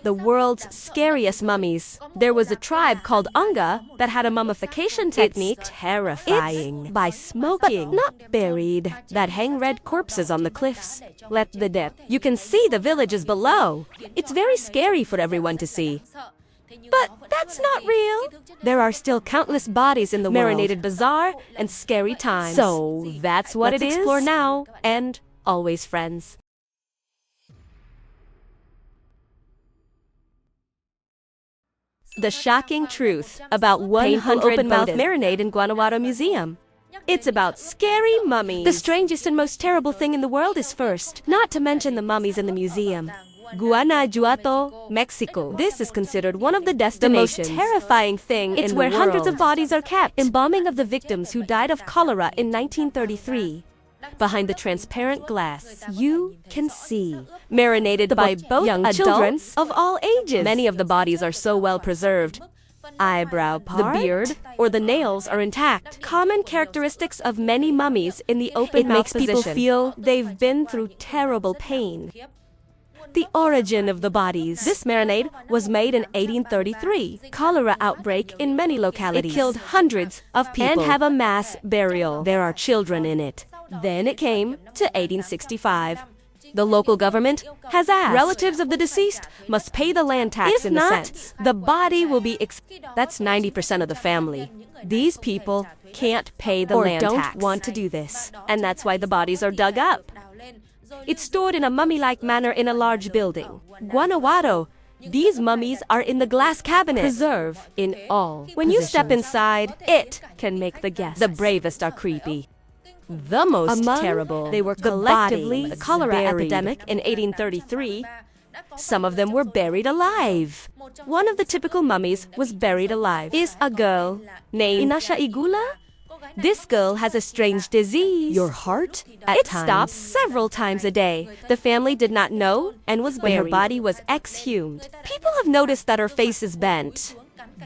the world's scariest mummies. There was a tribe called Anga that had a mummification technique terrifying by smoking, but not buried, that hang red corpses on the cliffs. Let the dead. You can see the villages below. It's very scary for everyone to see. But that's not real. There are still countless bodies in the marinated bazaar and scary times. So that's what it is. Let's explore now and always friends. The shocking truth about 100 open-mouth marinade in Guanajuato Museum. It's about scary mummies. The strangest and most terrible thing in the world is first, not to mention the mummies in the museum. Guanajuato, Mexico. This is considered one of the destinations. The most terrifying thing in the world. It's where hundreds of bodies are kept. Embalming of the victims who died of cholera in 1933. Behind the transparent glass, you can see, marinated by both young children of all ages. Many of the bodies are so well preserved. Eyebrow part, the beard, or the nails are intact. Common characteristics of many mummies in the open mouth position. It makes people feel they've been through terrible pain. The origin of the bodies. This marinade was made in 1833. Cholera outbreak in many localities. It killed hundreds of people and have a mass burial. There are children in it. Then it came to 1865. The local government has asked relatives of the deceased must pay the land tax. If not, the body will be that's 90% of the family. These people can't pay the land tax. Or don't want to do this. And that's why the bodies are dug up. It's stored in a mummy-like manner in a large building. Guanajuato. These mummies are in the glass cabinet. Preserve in all When you step inside, it can make the guests. The bravest are creepy. The most terrible. They were collectively the cholera epidemic in 1833. Some of them were buried alive. One of the typical mummies was buried alive. Is a girl named Igula. This girl has a strange disease. Your heart? It stops several times a day. The family did not know and was buried. When her body was exhumed. People have noticed that her face is bent.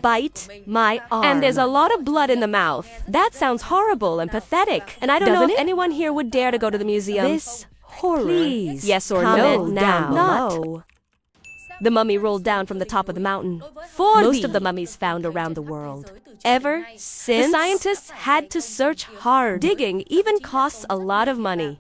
Bite my arm. And there's a lot of blood in the mouth. That sounds horrible and pathetic. And I don't know if anyone here would dare to go to the museum. This horror. Please. Yes or no now. No. The mummy rolled down from the top of the mountain. Most of the mummies found around the world. Ever since, the scientists had to search hard. Digging even costs a lot of money.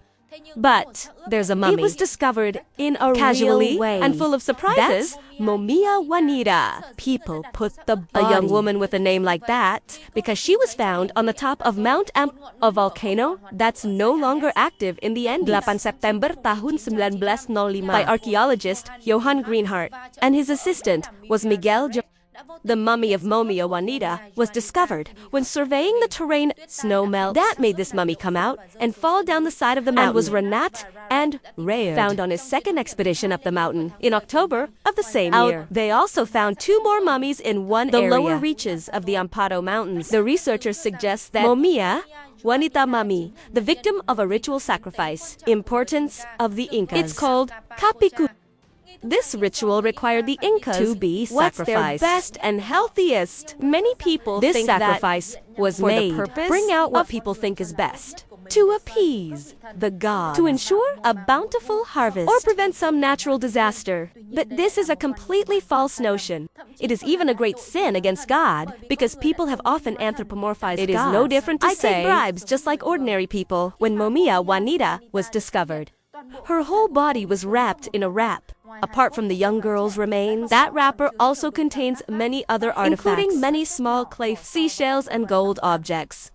But there's a mummy. It was discovered in a real way and full of surprises. That's Mummies Juanita. People put the body. A young woman with a name like that because she was found on the top of Mount Anga, a volcano that's no longer active in the Andes. 8 September tahun 1905 by archaeologist Johann Greenhardt, and his assistant was Miguel. The mummy of Mummies Juanita was discovered when surveying the terrain. Snow melt that made this mummy come out and fall down the side of the mountain. And was renat and rare. Found on his second expedition up the mountain in October of the same year. They also found 2 more mummies in one area. The lower reaches of the Amparo Mountains. The researchers suggest that Mummies Juanita mummy, the victim of a ritual sacrifice. Importance of the Incas. It's called kapiku. This ritual required the Incas to be sacrificed. What's their best and healthiest? Many people think sacrifice was made for the purpose bring out what people think is best. To appease the gods. To ensure a bountiful harvest. Or prevent some natural disaster. But this is a completely false notion. It is even a great sin against God because people have often anthropomorphized gods. It is no different to say take bribes just like ordinary people. When Mummies Juanita was discovered, her whole body was wrapped in a wrap. Apart from the young girl's remains, that wrapper also contains many other artifacts, including many small clay seashells and gold objects.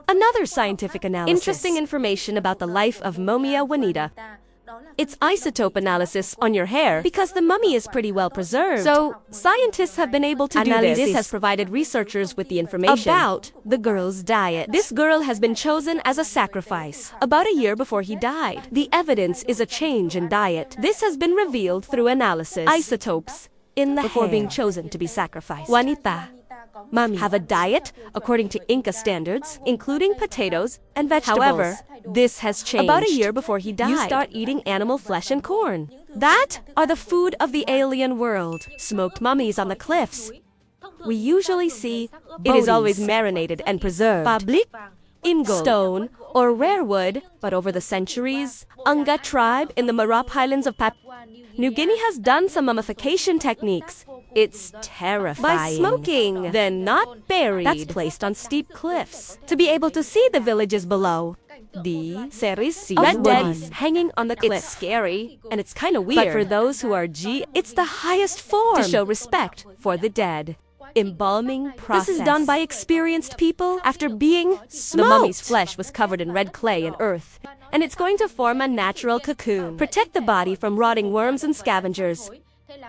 Another scientific analysis. Interesting information about the life of Mummies Juanita. It's isotope analysis on your hair because the mummy is pretty well preserved. So, scientists have been able to do this. This has provided researchers with the information about the girl's diet. This girl has been chosen as a sacrifice about a year before he died. The evidence is a change in diet. This has been revealed through analysis. Isotopes in the before hair. Being chosen to be sacrificed. Juanita mummy have a diet according to Inca standards, including potatoes and vegetables. However, this has changed. About a year before he died, you start eating animal flesh and corn. That are the food of the alien world. Smoked mummies on the cliffs. We usually see it is always marinated and preserved. in gold, stone, or rare wood, but over the centuries, Anga tribe in the Marap Highlands of Papua New Guinea has done some mummification techniques. It's terrifying. By smoking, then not buried. That's placed on steep cliffs to be able to see the villages below. The series red bodies hanging on the cliff. It's scary and it's kind of weird. But for those who are it's the highest form to show respect for the dead. Embalming process. This is done by experienced people after being smoked. The mummy's flesh was covered in red clay and earth, and it's going to form a natural cocoon, protect the body from rotting worms and scavengers.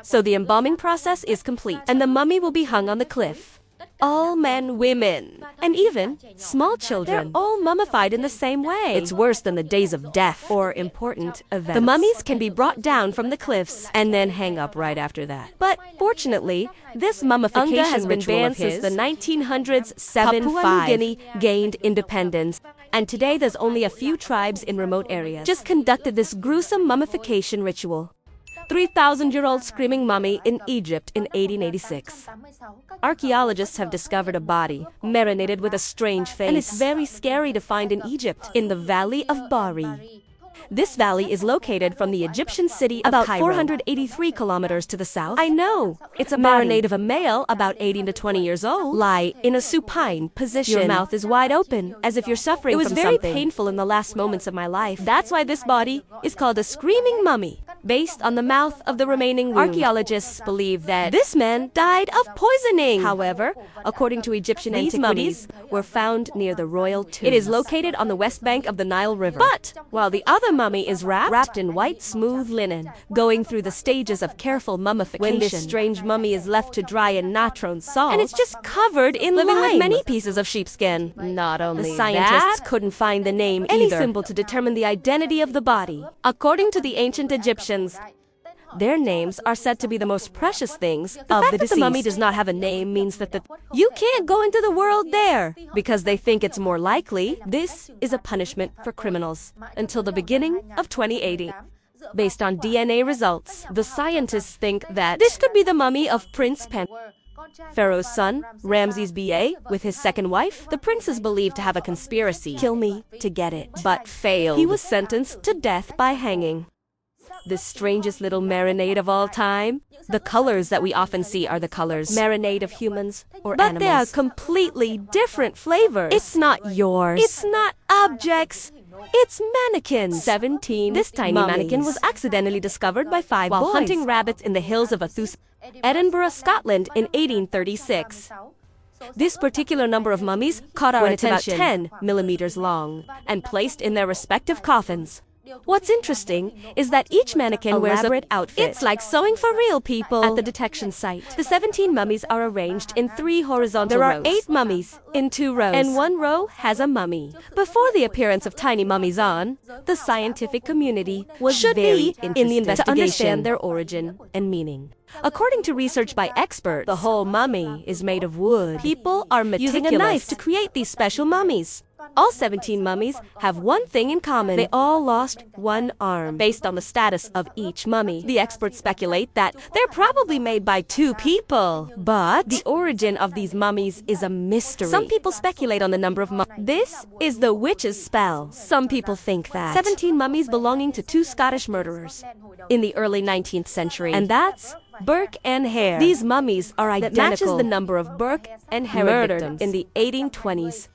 So the embalming process is complete, and the mummy will be hung on the cliff. All men, women, and even small children, they're all mummified in the same way. It's worse than the days of death or important events. The mummies can be brought down from the cliffs and then hang up right after that. But fortunately, this mummification has been banned since the 1900s. Papua New Guinea gained independence, and today there's only a few tribes in remote areas just conducted this gruesome mummification ritual. 3,000-year-old screaming mummy in Egypt in 1886. Archaeologists have discovered a body marinated with a strange face, and it's very scary to find in Egypt, in the Valley of Bari. This valley is located from the Egyptian city of about 483 kilometers to the south. I know, it's a marinade of a male about 18 to 20 years old. Lie in a supine position. Your mouth is wide open, as if you're suffering from something. It was very painful in the last moments of my life. That's why this body is called a screaming mummy, based on the mouth of the remaining wound. Archaeologists believe that this man died of poisoning. However, according to Egyptian antiquities, were found near the royal tomb. It is located on the west bank of the Nile River. But while the other mummy is wrapped in white, smooth linen, going through the stages of careful mummification. When this strange mummy is left to dry in natron salt, and it's just covered in living lime, with many pieces of sheepskin. Not only the scientists couldn't find the name any symbol to determine the identity of the body. According to the ancient Egyptians, their names are said to be the most precious things of the deceased. The fact that the mummy does not have a name means that you can't go into the world there, because they think it's more likely this is a punishment for criminals until the beginning of 2080. Based on DNA results, the scientists think that this could be the mummy of Prince Pentawere, Pharaoh's son, Ramses BA, with his second wife. The prince is believed to have a conspiracy, kill me to get it, but failed. He was sentenced to death by hanging. The strangest little marinade of all time. The colors that we often see are the colors marinade of humans or animals. But they are completely different flavors. It's not yours. It's not objects. It's mannequins. 17. This tiny mannequin was accidentally discovered by 5 boys while hunting rabbits in the hills of Edinburgh, Scotland in 1836. This particular number of mummies caught our attention, about 10 millimeters long, and placed in their respective coffins. What's interesting is that each mannequin wears an elaborate outfit. It's like sewing for real, people. At the detection site, the 17 mummies are arranged in 3 horizontal rows. There are 8 mummies in 2 rows, and 1 row has a mummy. Before the appearance of tiny mummies on, the scientific community was very interested in the investigation to understand their origin and meaning. According to research by experts, the whole mummy is made of wood. People are using a knife to create these special mummies. All 17 mummies have one thing in common. They all lost 1 arm. Based on the status of each mummy, the experts speculate that they're probably made by 2 people. But the origin of these mummies is a mystery. Some people speculate on the number of mummies. This is the witch's spell. Some people think that 17 mummies belonging to 2 Scottish murderers in the early 19th century. And that's Burke and Hare. These mummies are identical. That matches the number of Burke and Hare murdered in the 1820s.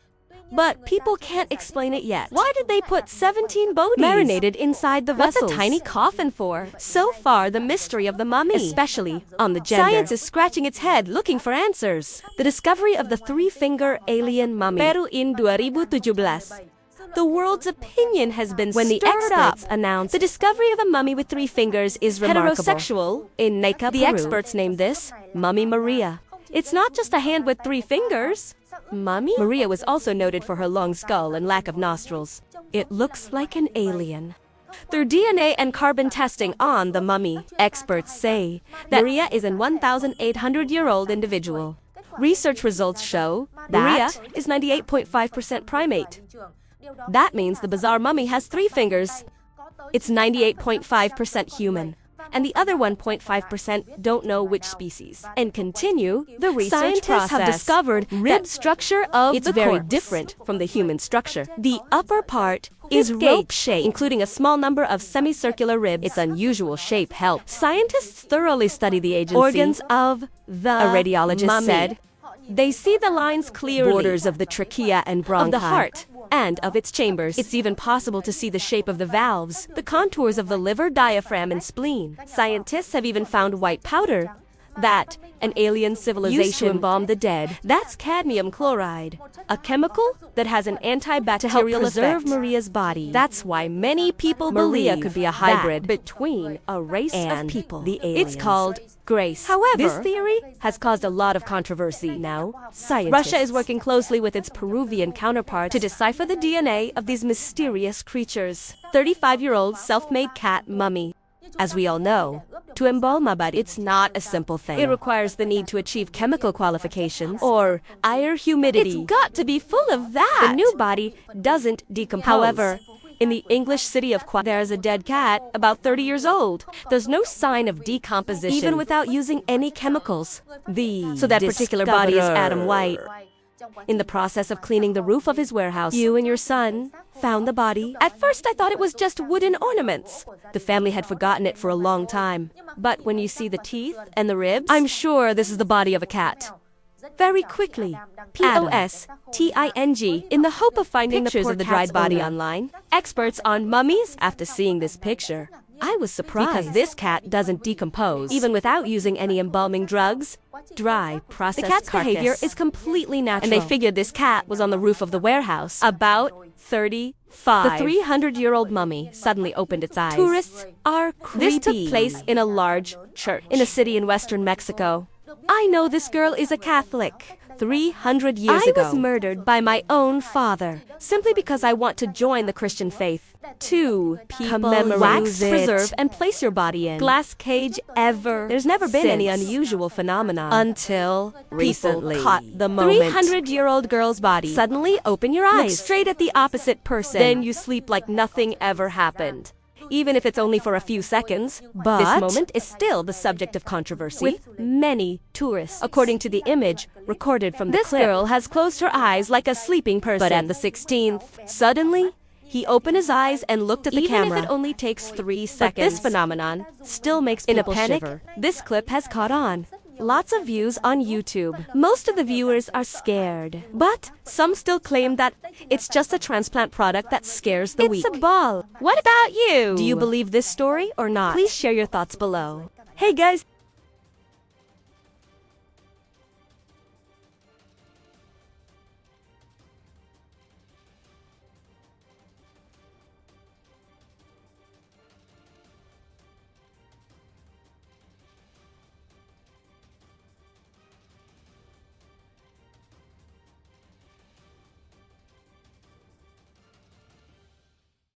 But people can't explain it yet. Why did they put 17 bodies marinated inside the vessels? What's a tiny coffin for? So far, the mystery of the mummy, especially on the gender. Science is scratching its head looking for answers. The discovery of the 3-finger alien mummy, Peru in 2017. The world's opinion has been when the experts announced the discovery of a mummy with 3 fingers is remarkable. Heterosexual in Anga, Peru. The experts named this Mummy Maria. It's not just a hand with 3 fingers. Mummy Maria was also noted for her long skull and lack of nostrils. It looks like an alien. Through DNA and carbon testing on the mummy, experts say that Maria is an 1,800-year-old individual. Research results show that Maria is 98.5% primate. That means the bizarre mummy has 3 fingers. It's 98.5% human. and the other 1.5% don't know which species. And continue the research Scientists process. have discovered Rib structure of it's the very corpse. different from the human structure. The upper part is Rib rope-shaped, including a small number of semicircular ribs. Its unusual shape helps. Scientists thoroughly study the agency. Organs of the a radiologist mummy. said. They see the lines clearly. Borders of the trachea and bronchi. Of the heart and of its chambers. It's even possible to see the shape of the valves, the contours of the liver, diaphragm, and spleen. Scientists have even found white powder that an alien civilization Used to embalm the dead. That's cadmium chloride, a chemical that has an antibacterial To help preserve effect. Maria's body. That's why many people Maria believe could be a hybrid that between a race and of people. the It's aliens. called grace. However, this theory has caused a lot of controversy. Now, Scientists. Russia is working closely with its Peruvian counterpart to decipher the DNA of these mysterious creatures. 35-year-old self-made cat mummy. As we all know, to embalm a body, it's not a simple thing. It requires the need to achieve chemical qualifications or air humidity. It's got to be full of that. The new body doesn't decompose. However, in the English city of Guanajuato, there's a dead cat about 30 years old. There's no sign of decomposition, even without using any chemicals. So that particular body is Adam White. In the process of cleaning the roof of his warehouse, you and your son found the body. At first, I thought it was just wooden ornaments. The family had forgotten it for a long time. But when you see the teeth and the ribs, I'm sure this is the body of a cat. Very quickly, posting, in the hope of finding Pictures the of the dried cat's body owner. online. Experts on mummies, after seeing this picture, I was surprised because this cat doesn't decompose, even without using any embalming drugs. Dry, processed The cat's behavior carcass is completely natural. And they figured this cat was on the roof of the warehouse. About 35. The 300-year-old mummy suddenly opened its eyes. Tourists are creepy. This took place in a large church in a city in western Mexico. I know this girl is a Catholic. 300 years ago, I was murdered by my own father, simply because I want to join the Christian faith. 2 people wax, preserve, and place your body in glass cage ever. There's never been any unusual phenomenon until recently. Caught the moment. 300-year-old girl's body. Suddenly, open your eyes. Look straight at the opposite person. Then you sleep like nothing ever happened. Even if it's only for a few seconds. But this moment is still the subject of controversy with many tourists. According to the image recorded from the clip, this girl has closed her eyes like a sleeping person. But at the 16th, suddenly, he opened his eyes and looked at the camera. Even if it only takes 3 seconds. But this phenomenon still makes people shiver. This clip has caught on. Lots of views on YouTube. Most of the viewers are scared. But some still claim that it's just a transplant product that scares the weak. It's a ball. What about you? Do you believe this story or not? Please share your thoughts below. Hey guys,